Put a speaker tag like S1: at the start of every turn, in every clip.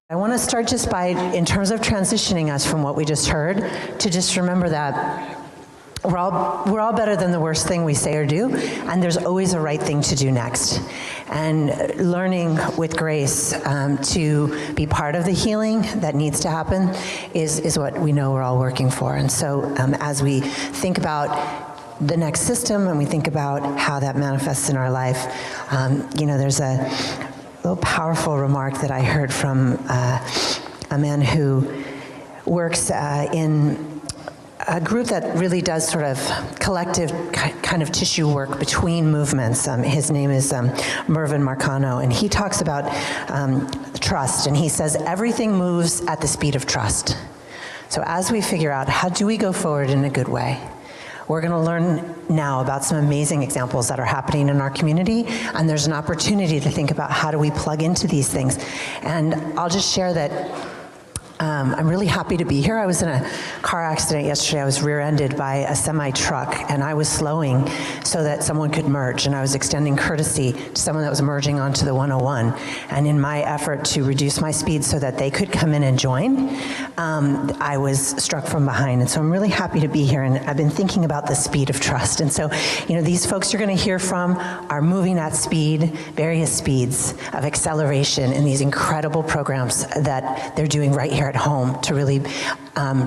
S1: I want to start just by, in terms of transitioning us from what we just heard, to just remember that we're all better than the worst thing we say or do, and there's always a right thing to do next. And learning with grace to be part of the healing that needs to happen is what we know we're all working for. And so as we think about the next system and we think about how that manifests in our life, there's a little powerful remark that I heard from a man who works in a group that really does sort of collective kind of tissue work between movements. His name is Mervyn Marcano, and he talks about trust, and he says everything moves at the speed of trust. So as we figure out how do we go forward in a good way, we're going to learn now about some amazing examples that are happening in our community, and there's an opportunity to think about how do we plug into these things. And I'll just share that I'm really happy to be here. I was in a car accident yesterday. I was rear-ended by a semi-truck, and I was slowing so that someone could merge, and I was extending courtesy to someone that was merging onto the 101. And in my effort to reduce my speed so that they could come in and join, I was struck from behind. And so I'm really happy to be here, and I've been thinking about the speed of trust. And so, these folks you're going to hear from are moving at speed, various speeds of acceleration in these incredible programs that they're doing right here at home to really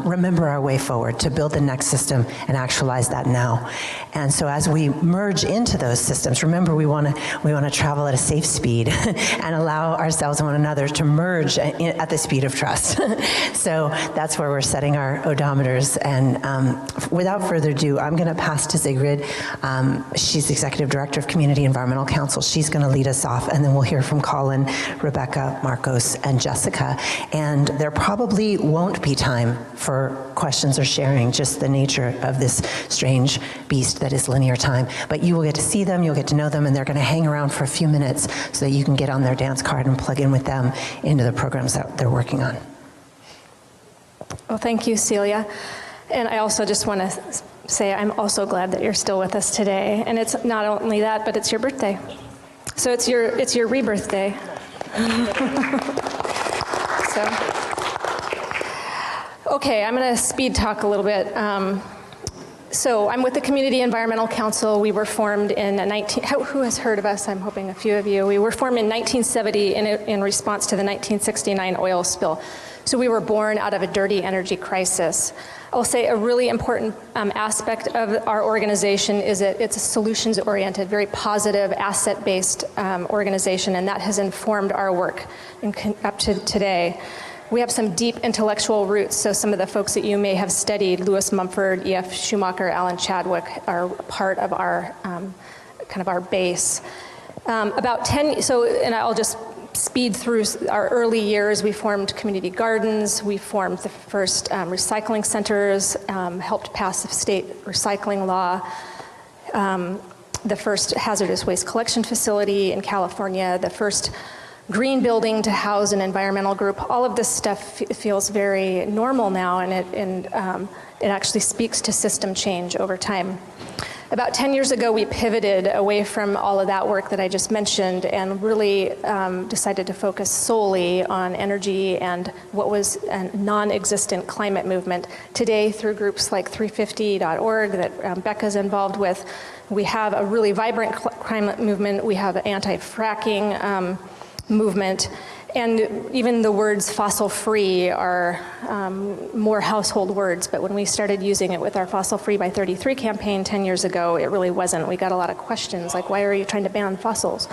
S1: remember our way forward, to build the next system and actualize that now. And so as we merge into those systems, remember we want to travel at a safe speed and allow ourselves and one another to merge at the speed of trust. So that's where we're setting our odometers. And without further ado, I'm going to pass to Sigrid. She's Executive Director of Community Environmental Council. She's going to lead us off, and then we'll hear from Colin, Rebecca, Marcos, and Jessica. And there probably won't be time for questions or sharing, just the nature of this strange beast that is linear time. But you will get to see them, you'll get to know them, and they're going to hang around for a few minutes so that you can get on their dance card and plug in with them into the programs that they're working on.
S2: Well, thank you, Celia. And I also just want to say I'm also glad that you're still with us today. And it's not only that, but it's your birthday. So it's your rebirth day. Okay, I'm going to speed talk a little bit. So I'm with the Community Environmental Council. We were formed in who has heard of us? I'm hoping a few of you. We were formed in 1970 in response to the 1969 oil spill. So we were born out of a dirty energy crisis. I will say a really important aspect of our organization is that it's a solutions-oriented, very positive, asset-based organization, and that has informed our work up to today. We have some deep intellectual roots, so some of the folks that you may have studied, Lewis Mumford, E.F. Schumacher, Alan Chadwick, are part of our kind of our base. And I'll just speed through our early years. We formed community gardens, we formed the first recycling centers, helped pass the state recycling law, the first hazardous waste collection facility in California, the first green building to house an environmental group. All of this stuff feels very normal now, and it actually speaks to system change over time. About 10 years ago, we pivoted away from all of that work that I just mentioned and really decided to focus solely on energy and what was a non-existent climate movement. Today, through groups like 350.org that Becca's involved with, we have a really vibrant climate movement. We have an anti-fracking movement, and even the words fossil-free are more household words, but when we started using it with our Fossil Free by 33 campaign 10 years ago, it really wasn't. We got a lot of questions like, why are you trying to ban fossils?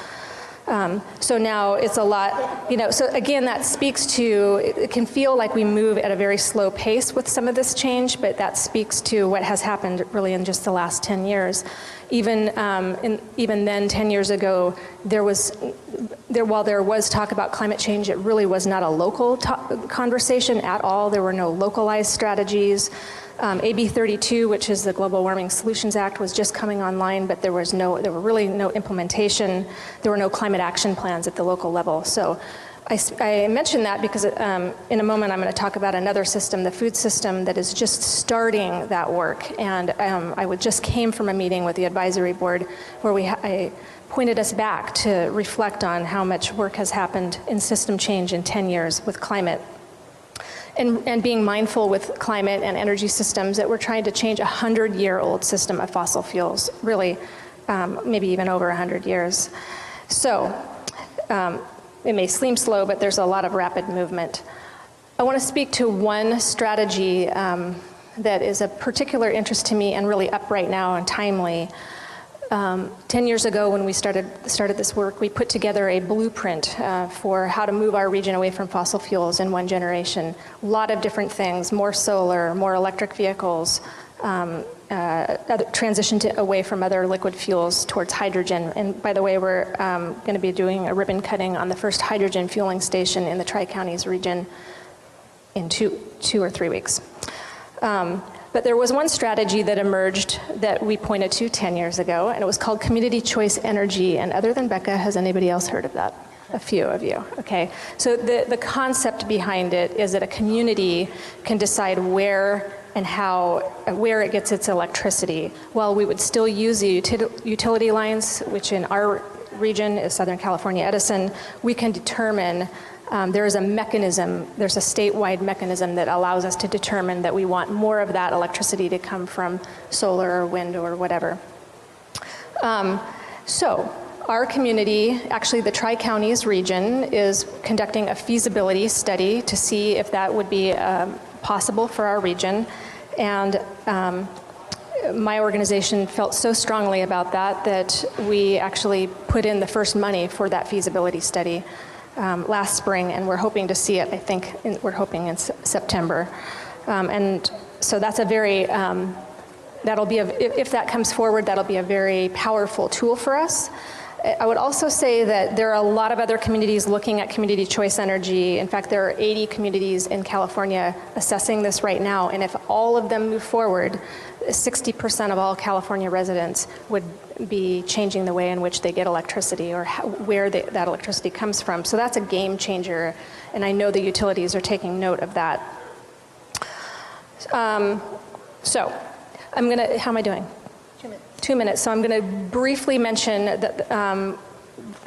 S2: So now it's a lot, so again, that speaks to, it can feel like we move at a very slow pace with some of this change, but that speaks to what has happened really in just the last 10 years. Even then, 10 years ago, while there was talk about climate change, it really was not a local conversation at all. There were no localized strategies. AB 32, which is the Global Warming Solutions Act, was just coming online, but there were really no implementation. There were no climate action plans at the local level. So I mention that because in a moment I'm going to talk about another system, the food system, that is just starting that work. And I just came from a meeting with the advisory board where I pointed us back to reflect on how much work has happened in system change in 10 years with climate. And being mindful with climate and energy systems that we're trying to change a 100-year-old system of fossil fuels, really, maybe even over 100 years. So, it may seem slow, but there's a lot of rapid movement. I want to speak to one strategy that is of particular interest to me and really up right now and timely. 10 years ago when we started this work, we put together a blueprint for how to move our region away from fossil fuels in one generation. A lot of different things, more solar, more electric vehicles, transition away from other liquid fuels towards hydrogen. And by the way, we're going to be doing a ribbon cutting on the first hydrogen fueling station in the Tri-Counties region in two or 3 weeks. But there was one strategy that emerged that we pointed to 10 years ago, and it was called community choice energy. And other than Becca, has anybody else heard of that? A few of you, okay. So the concept behind it is that a community can decide where it gets its electricity. While we would still use the utility lines, which in our region is Southern California Edison, we can determine, there's a statewide mechanism that allows us to determine that we want more of that electricity to come from solar or wind or whatever. So our community, actually the Tri-Counties region, is conducting a feasibility study to see if that would be possible for our region. And my organization felt so strongly about that we actually put in the first money for that feasibility study last spring, and we're hoping to see it, we're hoping in September. And so that's a very, if that comes forward, that'll be a very powerful tool for us. I would also say that there are a lot of other communities looking at community choice energy. In fact, there are 80 communities in California assessing this right now, and if all of them move forward, 60% of all California residents would be changing the way in which they get electricity or where that electricity comes from. So that's a game changer, and I know the utilities are taking note of that. So I'm gonna, how am I doing? 2 minutes. 2 minutes. So I'm going to briefly mention that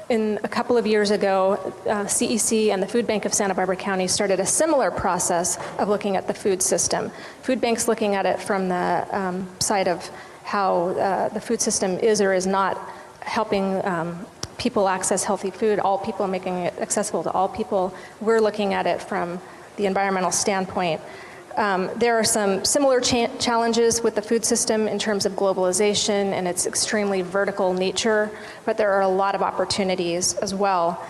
S2: in a couple of years ago, CEC and the Food Bank of Santa Barbara County started a similar process of looking at the food system. Food Bank's looking at it from the side of how the food system is or is not helping people access healthy food, all people, making it accessible to all people. We're looking at it from the environmental standpoint. There are some similar challenges with the food system in terms of globalization and its extremely vertical nature, but there are a lot of opportunities as well.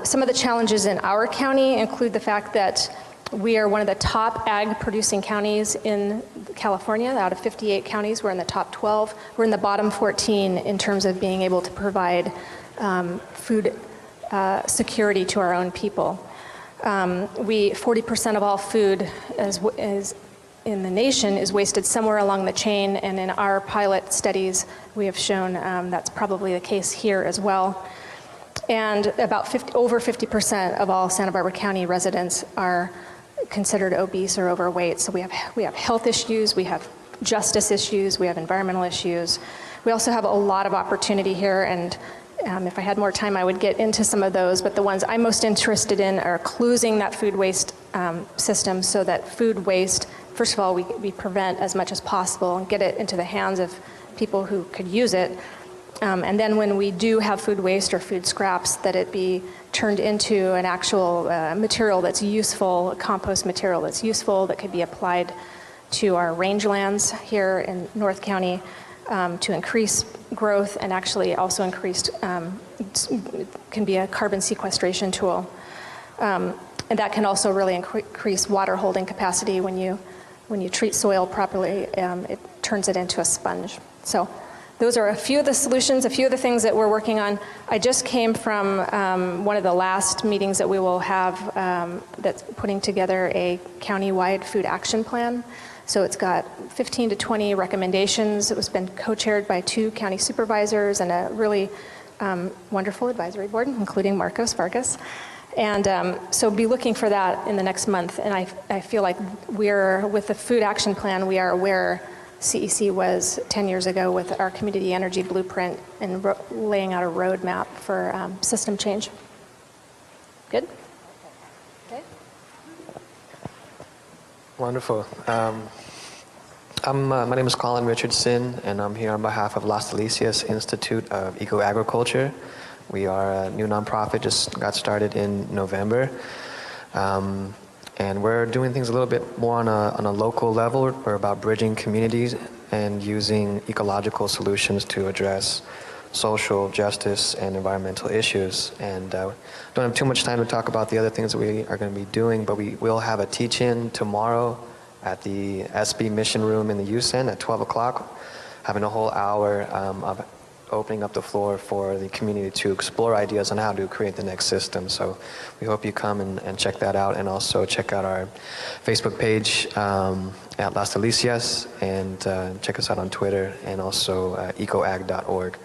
S2: Some of the challenges in our county include the fact that we are one of the top ag producing counties in California. Out of 58 counties, we're in the top 12. We're in the bottom 14 in terms of being able to provide food security to our own people. 40% of all food is in the nation is wasted somewhere along the chain, and in our pilot studies we have shown that's probably the case here as well. And about over 50% of all Santa Barbara County residents are considered obese or overweight. So we have health issues, we have justice issues, we have environmental issues. We also have a lot of opportunity here, and if I had more time, I would get into some of those, but the ones I'm most interested in are closing that food waste system so that food waste, first of all, we prevent as much as possible and get it into the hands of people who could use it. And then when we do have food waste or food scraps, that it be turned into an actual material that's useful, a compost material that's useful, that could be applied to our rangelands here in North County. To increase growth and actually also can be a carbon sequestration tool. And that can also really increase water holding capacity. When you treat soil properly, it turns it into a sponge. So those are a few of the solutions, a few of the things that we're working on. I just came from one of the last meetings that we will have that's putting together a county-wide food action plan. So it's got 15 to 20 recommendations. It was been co-chaired by 2 county supervisors and a really wonderful advisory board, including Marcos Vargas. And so be looking for that in the next month. And I feel like with the food action plan, we are where CEC was 10 years ago with our community energy blueprint and laying out a roadmap for system change. Good? Okay.
S3: Wonderful. My name is Colin Richardson, and I'm here on behalf of Las Delicias Institute of Eco-Agriculture. We are a new nonprofit, just got started in November. And we're doing things a little bit more on a local level. We're about bridging communities and using ecological solutions to address social justice and environmental issues. And don't have too much time to talk about the other things that we are going to be doing, but we will have a teach-in tomorrow at the SB Mission Room in the Youth Center at 12 o'clock, having a whole hour of opening up the floor for the community to explore ideas on how to create the next system. So we hope you come and check that out, and also check out our Facebook page at Las Delicias, and check us out on Twitter, and also ecoag.org.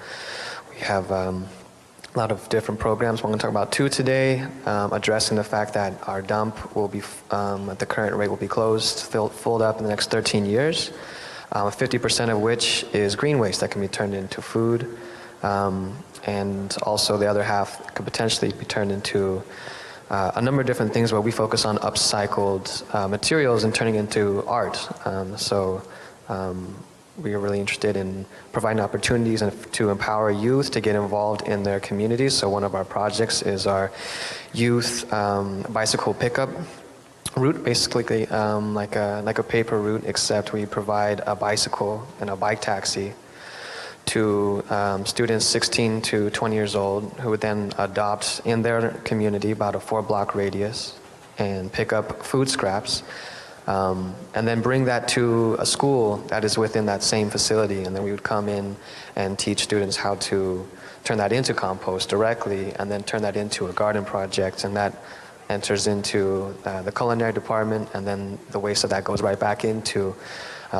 S3: We have a lot of different programs. We're going to talk about two today, addressing the fact that our dump will be, at the current rate, will be closed, filled up in the next 13 years. 50% of which is green waste that can be turned into food, and also the other half could potentially be turned into a number of different things, where we focus on upcycled materials and turning into art. We are really interested in providing opportunities and to empower youth to get involved in their communities. So one of our projects is our youth bicycle pickup route, basically like a paper route, except we provide a bicycle and a bike taxi to students 16 to 20 years old, who would then adopt in their community about a 4-block radius and pick up food scraps, and then bring that to a school that is within that same facility. And then we would come in and teach students how to turn that into compost directly, and then turn that into a garden project, and that enters into the culinary department, and then the waste of that goes right back into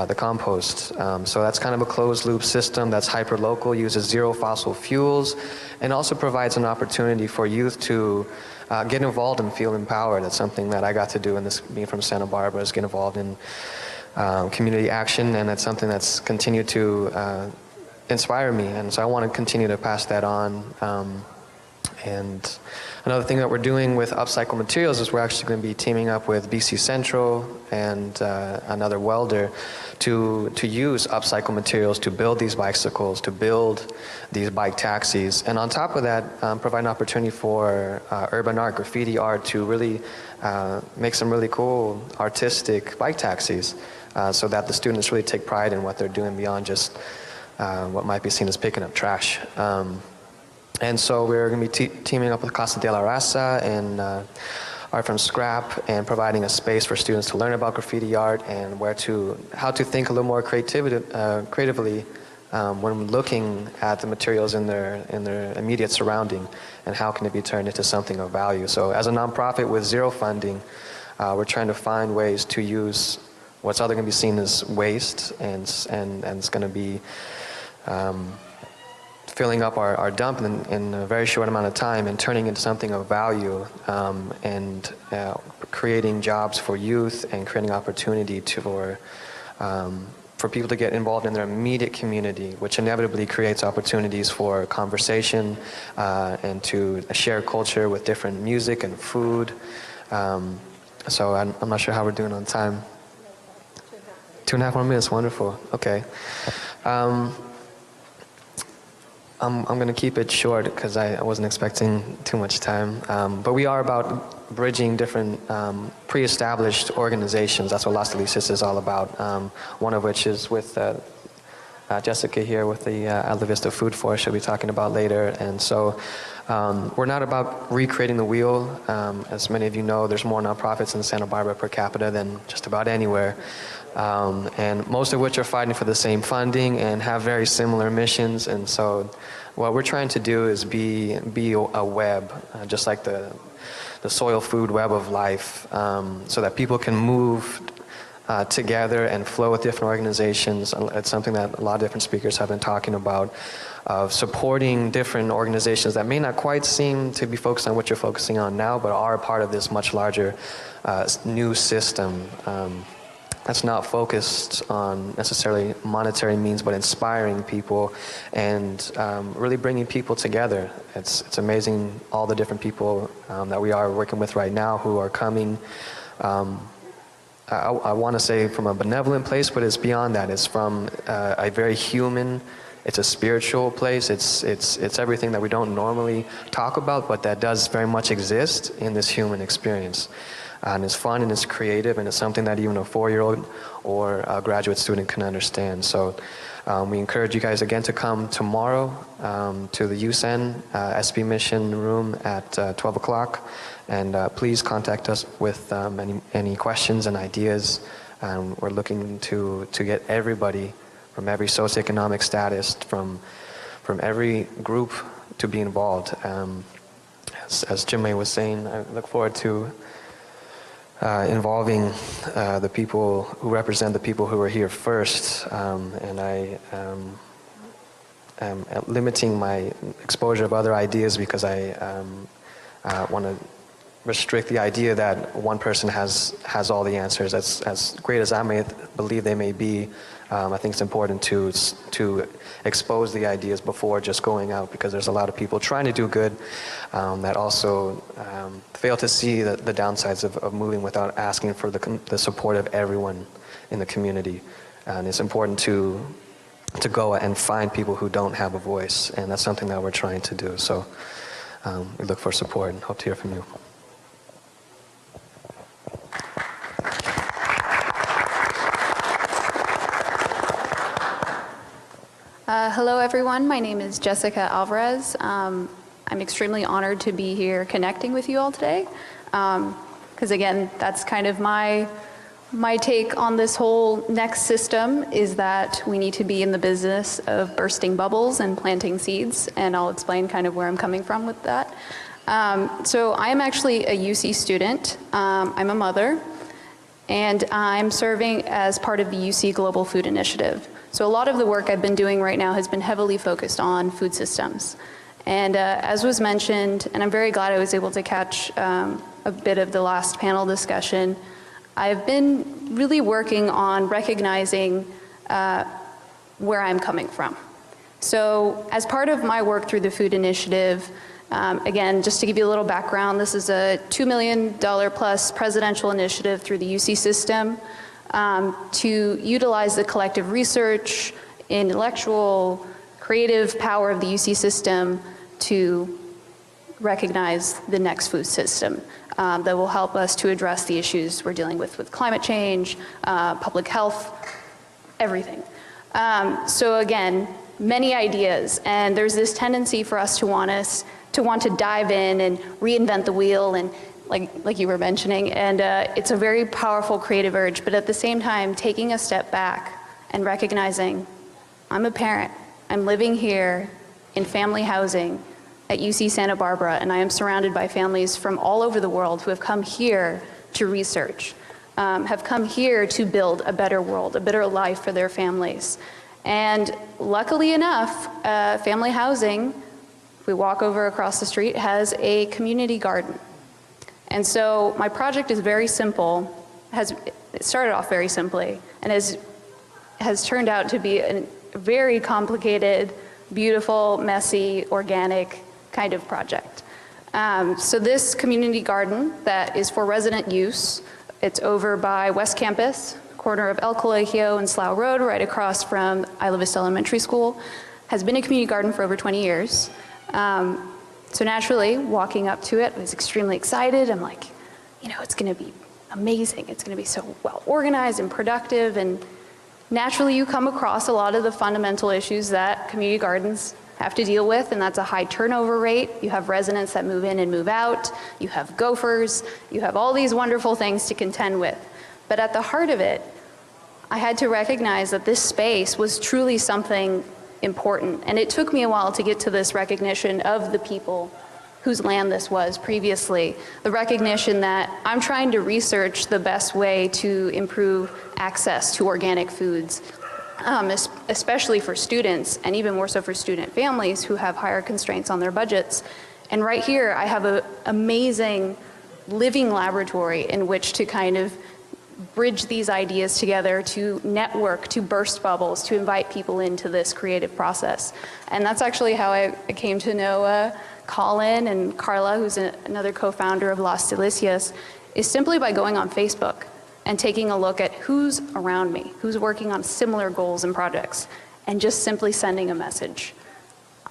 S3: the compost. So that's kind of a closed loop system that's hyper-local, uses 0 fossil fuels, and also provides an opportunity for youth to get involved and feel empowered. That's something that I got to do in this, being from Santa Barbara, is get involved in community action, and that's something that's continued to inspire me, and so I want to continue to pass that on. And another thing that we're doing with upcycled materials is we're actually going to be teaming up with BC Central and another welder to use upcycled materials to build these bicycles, to build these bike taxis. And on top of that, provide an opportunity for urban art, graffiti art, to really make some really cool artistic bike taxis, so that the students really take pride in what they're doing beyond just what might be seen as picking up trash. And so we're going to be teaming up with Casa de la Raza and Art from Scrap, and providing a space for students to learn about graffiti art and how to think a little more creatively when looking at the materials in their immediate surrounding, and how can it be turned into something of value. So as a nonprofit with 0 funding, we're trying to find ways to use what's either going to be seen as waste and it's going to be filling up our dump in a very short amount of time, and turning into something of value, and creating jobs for youth, and creating opportunity for people to get involved in their immediate community, which inevitably creates opportunities for conversation and to share culture with different music and food. So I'm not sure how we're doing on time. 2.5 more minutes, wonderful. Okay. I'm going to keep it short because I wasn't expecting too much time. But we are about bridging different pre-established organizations. That's what Las Delicias is all about. One of which is with Jessica here with the Alta Vista Food Forest, she'll be talking about later. And so we're not about recreating the wheel. As many of you know, there's more nonprofits in Santa Barbara per capita than just about anywhere. And most of which are fighting for the same funding and have very similar missions. And so what we're trying to do is be a web, just like the soil food web of life, so that people can move together and flow with different organizations. It's something that a lot of different speakers have been talking about. of supporting different organizations that may not quite seem to be focused on what you're focusing on now, but are a part of this much larger new system that's not focused on necessarily monetary means, but inspiring people and really bringing people together. It's amazing all the different people that we are working with right now who are coming. I want to say from a benevolent place, but it's beyond that. It's from a very human, it's a spiritual place. It's everything that we don't normally talk about, but that does very much exist in this human experience. And it's fun and it's creative and it's something that even a 4-year-old or a graduate student can understand. So we encourage you guys again to come tomorrow to the USEN SB Mission room at 12 o'clock. And please contact us with any questions and ideas. We're looking to get everybody from every socioeconomic status, from every group to be involved. As Jimmy was saying, I look forward to involving the people who represent the people who are here first, and I am limiting my exposure of other ideas because I want to restrict the idea that one person has all the answers. As great as I may believe they may be, I think it's important to expose the ideas before just going out, because there's a lot of people trying to do good that also fail to see the downsides of moving without asking for the support of everyone in the community. And it's important to go and find people who don't have a voice, and that's something that we're trying to do. So we look for support and hope to hear from you.
S4: Hello, everyone. My name is Jessica Alvarez. I'm extremely honored to be here connecting with you all today, because again, that's kind of my take on this whole next system, is that we need to be in the business of bursting bubbles and planting seeds, and I'll explain kind of where I'm coming from with that. So I am actually a UC student. I'm a mother, and I'm serving as part of the UC Global Food Initiative. So a lot of the work I've been doing right now has been heavily focused on food systems. And as was mentioned, and I'm very glad I was able to catch a bit of the last panel discussion, I've been really working on recognizing where I'm coming from. So as part of my work through the Food Initiative, again, just to give you a little background, this is a $2 million plus presidential initiative through the UC system to utilize the collective research, intellectual, creative power of the UC system to recognize the next food system that will help us to address the issues we're dealing with climate change, public health, everything. So again, many ideas, and there's this tendency for us to want to dive in and reinvent the wheel, and like you were mentioning, and it's a very powerful creative urge, but at the same time, taking a step back and recognizing, I'm a parent, I'm living here in family housing at UC Santa Barbara, and I am surrounded by families from all over the world who have come here to research, have come here to build a better world, a better life for their families. And luckily enough, family housing, if we walk over across the street, has a community garden. And so my project is very simple, it started off very simply, and has turned out to be a very complicated, beautiful, messy, organic kind of project. So this community garden that is for resident use, it's over by West Campus, corner of El Colegio and Slough Road, right across from Isla Vista Elementary School, has been a community garden for over 20 years. So naturally, walking up to it, I was extremely excited. I'm like, you know, it's gonna be amazing. It's gonna be so well organized and productive, and naturally you come across a lot of the fundamental issues that community gardens have to deal with, and that's a high turnover rate. You have residents that move in and move out. You have gophers. You have all these wonderful things to contend with. But at the heart of it, I had to recognize that this space was truly something important. And it took me a while to get to this recognition of the people whose land this was previously. The recognition that I'm trying to research the best way to improve access to organic foods especially for students, and even more so for student families who have higher constraints on their budgets. And right here, I have an amazing living laboratory in which to kind of bridge these ideas together, to network, to burst bubbles, to invite people into this creative process. And that's actually how I came to know Colin and Carla, who's another co-founder of Las Delicias, is simply by going on Facebook and taking a look at who's around me, who's working on similar goals and projects, and just simply sending a message.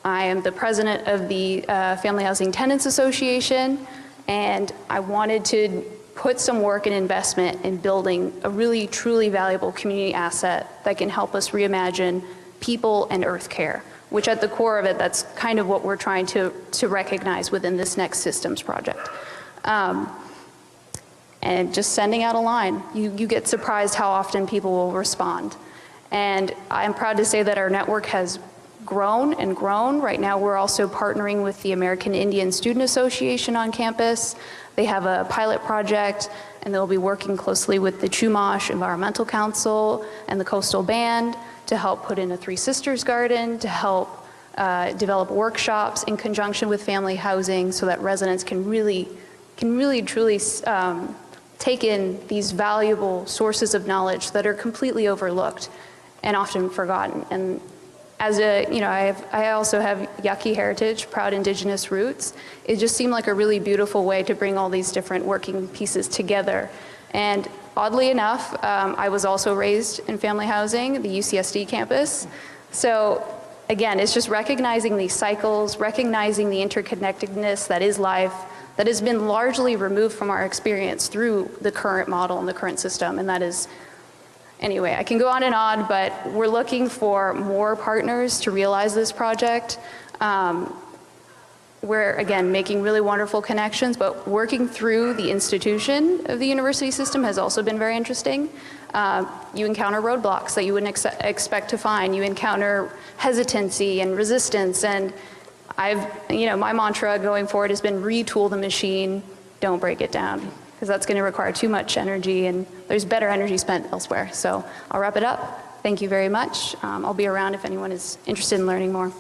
S4: I am the president of the Family Housing Tenants Association, and I wanted to put some work and investment in building a really, truly valuable community asset that can help us reimagine people and earth care, which at the core of it, that's kind of what we're trying to recognize within this next systems project. And just sending out a line, you get surprised how often people will respond. And I'm proud to say that our network has grown and grown. Right now, we're also partnering with the American Indian Student Association on campus. They have a pilot project, and they'll be working closely with the Chumash Environmental Council and the Coastal Band to help put in a Three Sisters garden, to help develop workshops in conjunction with family housing so that residents can really truly take in these valuable sources of knowledge that are completely overlooked and often forgotten. And as a, I also have Yaqui heritage, proud indigenous roots. It just seemed like a really beautiful way to bring all these different working pieces together. And oddly enough, I was also raised in family housing, the UCSD campus. So again, it's just recognizing these cycles, recognizing the interconnectedness that is life, that has been largely removed from our experience through the current model and the current system, and that is, anyway, I can go on and on, but we're looking for more partners to realize this project. We're, again, making really wonderful connections, but working through the institution of the university system has also been very interesting. You encounter roadblocks that you wouldn't expect to find. You encounter hesitancy and resistance, and my mantra going forward has been retool the machine, don't break it down, because that's going to require too much energy, and there's better energy spent elsewhere. So I'll wrap it up. Thank you very much. I'll be around if anyone is interested in learning more.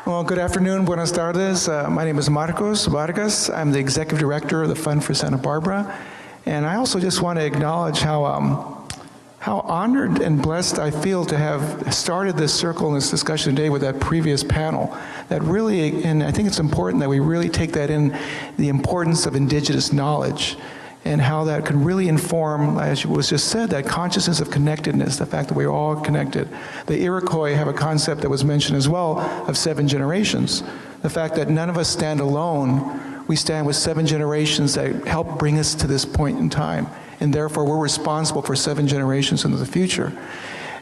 S5: Well, good afternoon, buenas tardes. My name is Marcos Vargas. I'm the Executive Director of the Fund for Santa Barbara. And I also just want to acknowledge how honored and blessed I feel to have started this circle and this discussion today with that previous panel. That really, and I think it's important that we really take that in, the importance of indigenous knowledge and how that can really inform, as was just said, that consciousness of connectedness, the fact that we're all connected. The Iroquois have a concept that was mentioned as well of 7 generations. The fact that none of us stand alone, we stand with 7 generations that help bring us to this point in time. And therefore, we're responsible for 7 generations into the future.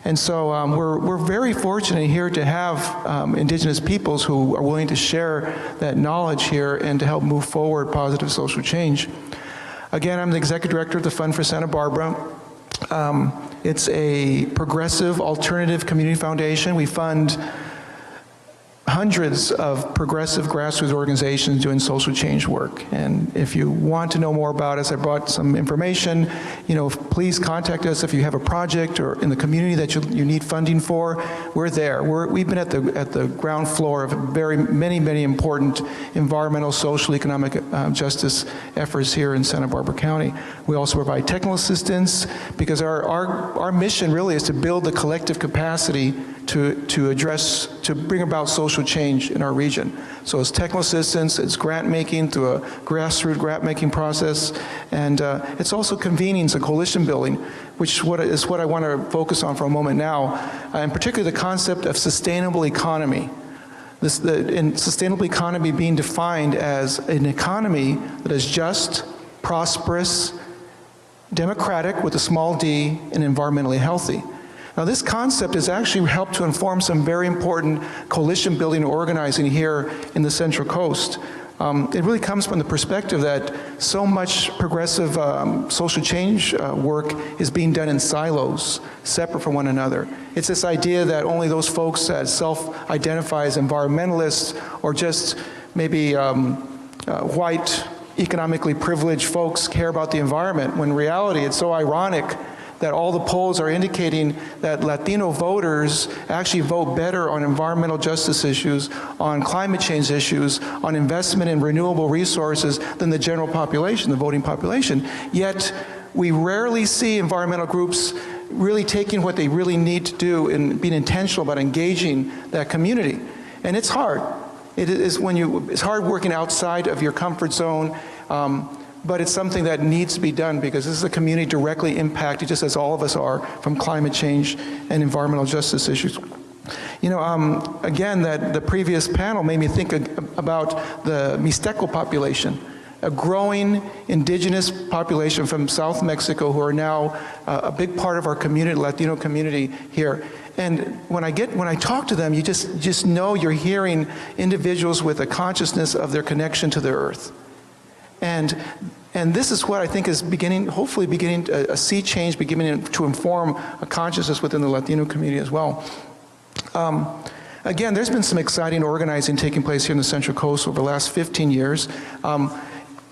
S5: And so we're very fortunate here to have indigenous peoples who are willing to share that knowledge here and to help move forward positive social change. Again, I'm the Executive Director of the Fund for Santa Barbara. It's a progressive alternative community foundation. We fund hundreds of progressive grassroots organizations doing social change work. And if you want to know more about us, I brought some information. Please contact us if you have a project or in the community that you need funding for. We're there. We've been at the ground floor of many important environmental, social, economic justice efforts here in Santa Barbara County. We also provide technical assistance because our mission really is to build the collective capacity to bring about social change in our region. So it's technical assistance, it's grant making through a grassroots grant making process, and it's also convenings and coalition building, which is what I want to focus on for a moment now, and particularly the concept of sustainable economy. And sustainable economy being defined as an economy that is just, prosperous, democratic with a small d, and environmentally healthy. Now, this concept has actually helped to inform some very important coalition building and organizing here in the Central Coast. It really comes from the perspective that so much progressive social change work is being done in silos, separate from one another. It's this idea that only those folks that self-identify as environmentalists or just maybe white economically privileged folks care about the environment, when in reality it's so ironic that all the polls are indicating that Latino voters actually vote better on environmental justice issues, on climate change issues, on investment in renewable resources than the general population, the voting population. Yet we rarely see environmental groups really taking what they really need to do and being intentional about engaging that community. And it's hard. It's hard working outside of your comfort zone. But it's something that needs to be done because this is a community directly impacted, just as all of us are, from climate change and environmental justice issues. You know, again, the previous panel made me think about the Mixteco population, a growing indigenous population from South Mexico who are now a big part of our community, Latino community here. And when I talk to them, you just know you're hearing individuals with a consciousness of their connection to the earth. And this is what I think is hopefully beginning a sea change, beginning to inform a consciousness within the Latino community as well. Again, there's been some exciting organizing taking place here in the Central Coast over the last 15 years.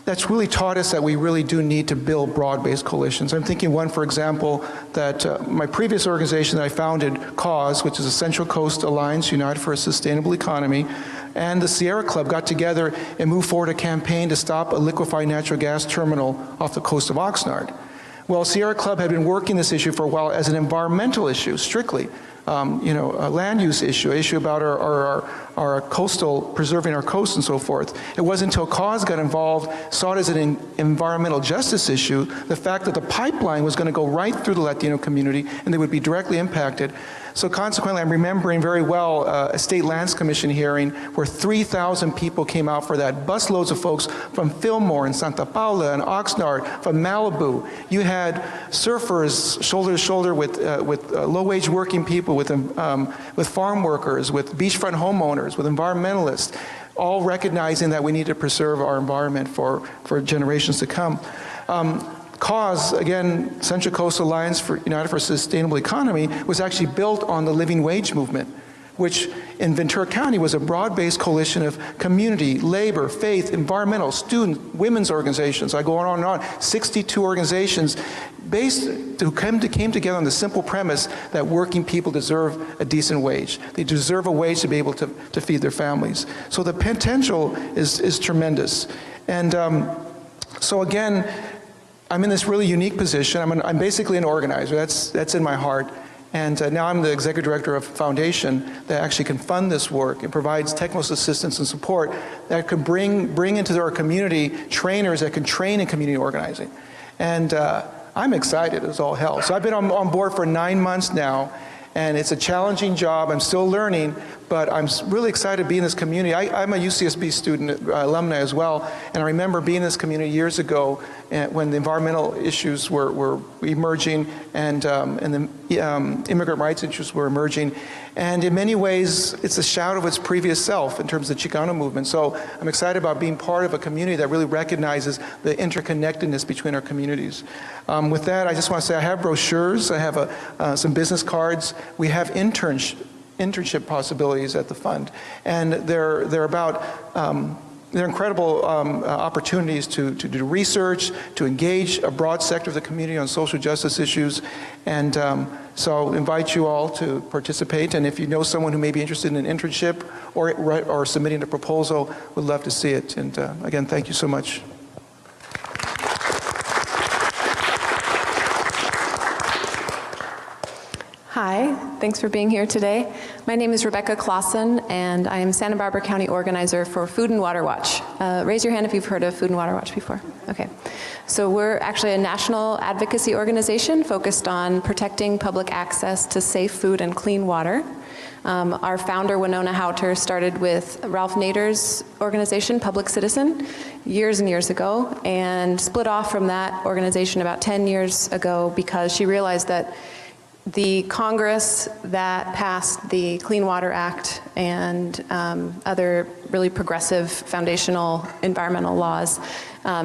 S5: That's really taught us that we really do need to build broad-based coalitions. I'm thinking one, for example, that my previous organization that I founded, CAUSE, which is a Central Coast Alliance United for a Sustainable Economy, and the Sierra Club got together and moved forward a campaign to stop a liquefied natural gas terminal off the coast of Oxnard. Well, Sierra Club had been working this issue for a while as an environmental issue, strictly. A land use issue about our coastal, preserving our coast and so forth. It wasn't until CAUSE got involved, saw it as an environmental justice issue, the fact that the pipeline was going to go right through the Latino community and they would be directly impacted. So consequently, I'm remembering very well a State Lands Commission hearing where 3,000 people came out for that, busloads of folks from Fillmore and Santa Paula and Oxnard, from Malibu. You had surfers shoulder to shoulder with low-wage working people, with farm workers, with beachfront homeowners, with environmentalists, all recognizing that we need to preserve our environment for generations to come. CAUSE, again, Central Coast Alliance for United for a Sustainable Economy, was actually built on the living wage movement, which in Ventura County was a broad-based coalition of community, labor, faith, environmental, student, women's organizations. I go on and on. 62 organizations came together on the simple premise that working people deserve a decent wage. They deserve a wage to be able to feed their families. So the potential is tremendous. And so again, I'm in this really unique position. I'm basically an organizer. That's in my heart. And now I'm the executive director of a foundation that actually can fund this work and provides technical assistance and support that could bring into our community trainers that can train in community organizing. And I'm excited as all hell. So I've been on board for 9 months now, and it's a challenging job. I'm still learning, but I'm really excited to be in this community. I'm a UCSB student, alumni as well, and I remember being in this community years ago when the environmental issues were emerging and the immigrant rights issues were emerging. And in many ways, it's a shadow of its previous self in terms of the Chicano movement. So I'm excited about being part of a community that really recognizes the interconnectedness between our communities. With that, I just want to say I have brochures, I have some business cards. We have internship possibilities at the fund, and they're about they're incredible opportunities to do research, to engage a broad sector of the community on social justice issues, and so I'll invite you all to participate. And if you know someone who may be interested in an internship or submitting a proposal, we'd love to see it. And again, thank you so much.
S6: Hi, thanks for being here today. My name is Rebecca Clausen, and I am Santa Barbara County Organizer for Food and Water Watch. Raise your hand if you've heard of Food and Water Watch before. Okay. So we're actually a national advocacy organization focused on protecting public access to safe food and clean water. Our founder, Winona Houter, started with Ralph Nader's organization, Public Citizen, years and years ago, and split off from that organization about 10 years ago because she realized that the Congress that passed the Clean Water Act and other really progressive foundational environmental laws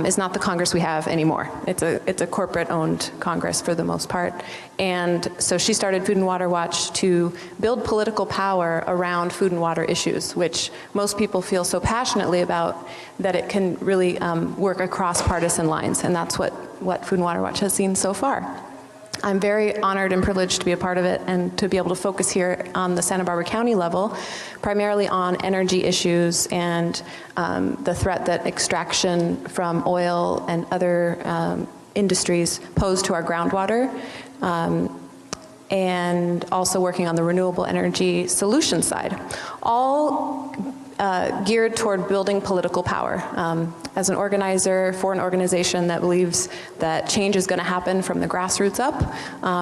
S6: is not the Congress we have anymore. It's a corporate-owned Congress for the most part. And so she started Food and Water Watch to build political power around food and water issues, which most people feel so passionately about that it can really work across partisan lines. And that's what Food and Water Watch has seen so far. I'm very honored and privileged to be a part of it and to be able to focus here on the Santa Barbara County level, primarily on energy issues and the threat that extraction from oil and other industries pose to our groundwater, and also working on the renewable energy solution side, all geared toward building political power. As an organizer for an organization that believes that change is going to happen from the grassroots up,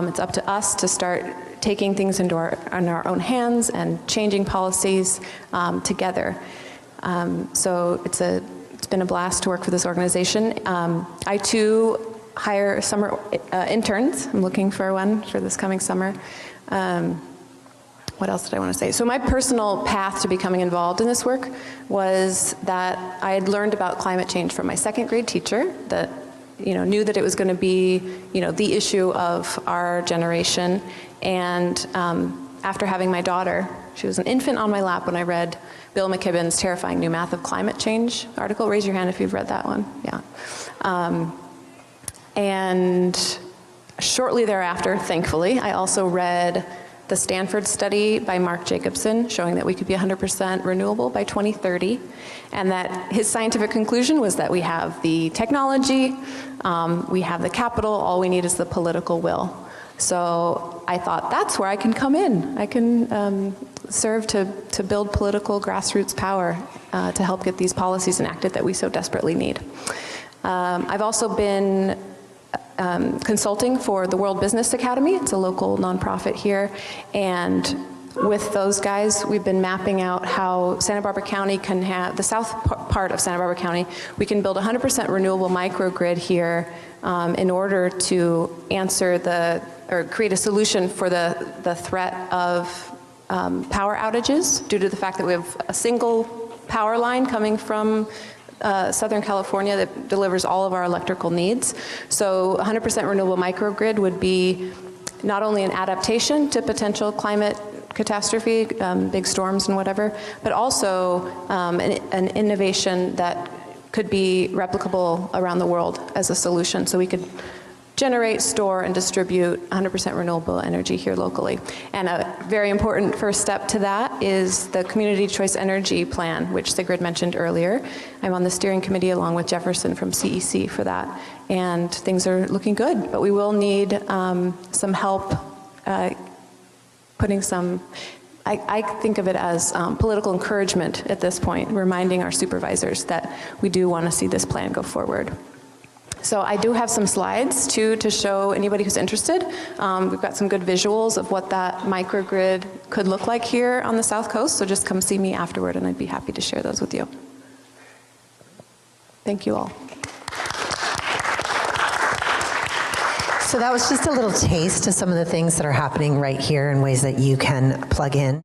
S6: it's up to us to start taking things into our own hands and changing policies together. So it's been a blast to work for this organization. I too hire summer interns. I'm looking for one for this coming summer. What else did I want to say? So my personal path to becoming involved in this work was that I had learned about climate change from my second grade teacher that knew that it was going to be the issue of our generation. And after having my daughter, she was an infant on my lap when I read Bill McKibben's Terrifying New Math of Climate Change article. Raise your hand if you've read that one. Yeah. And shortly thereafter, thankfully, I also read the Stanford study by Mark Jacobson showing that we could be 100% renewable by 2030, and that his scientific conclusion was that we have the technology, we have the capital, all we need is the political will. So I thought, that's where I can come in. I can serve to build political grassroots power to help get these policies enacted that we so desperately need. I've also been consulting for the World Business Academy. It's a local nonprofit here, and with those guys, we've been mapping out how Santa Barbara County can have, the south part of Santa Barbara County, we can build 100% renewable microgrid here in order to answer or create a solution for the threat of power outages due to the fact that we have a single power line coming from Southern California that delivers all of our electrical needs. So 100% renewable microgrid would be not only an adaptation to potential climate catastrophe, big storms and whatever, but also an innovation that could be replicable around the world as a solution. So we could generate, store, and distribute 100% renewable energy here locally. And a very important first step to that is the Community Choice Energy Plan, which Sigrid mentioned earlier. I'm on the steering committee along with Jefferson from CEC for that. And things are looking good, but we will need some help putting some, I think of it as political encouragement at this point, reminding our supervisors that we do want to see this plan go forward. So I do have some slides too to show anybody who's interested. We've got some good visuals of what that microgrid could look like here on the South Coast, so just come see me afterward and I'd be happy to share those with you. Thank you all.
S1: So that was just a little taste of some of the things that are happening right here in ways that you can plug in.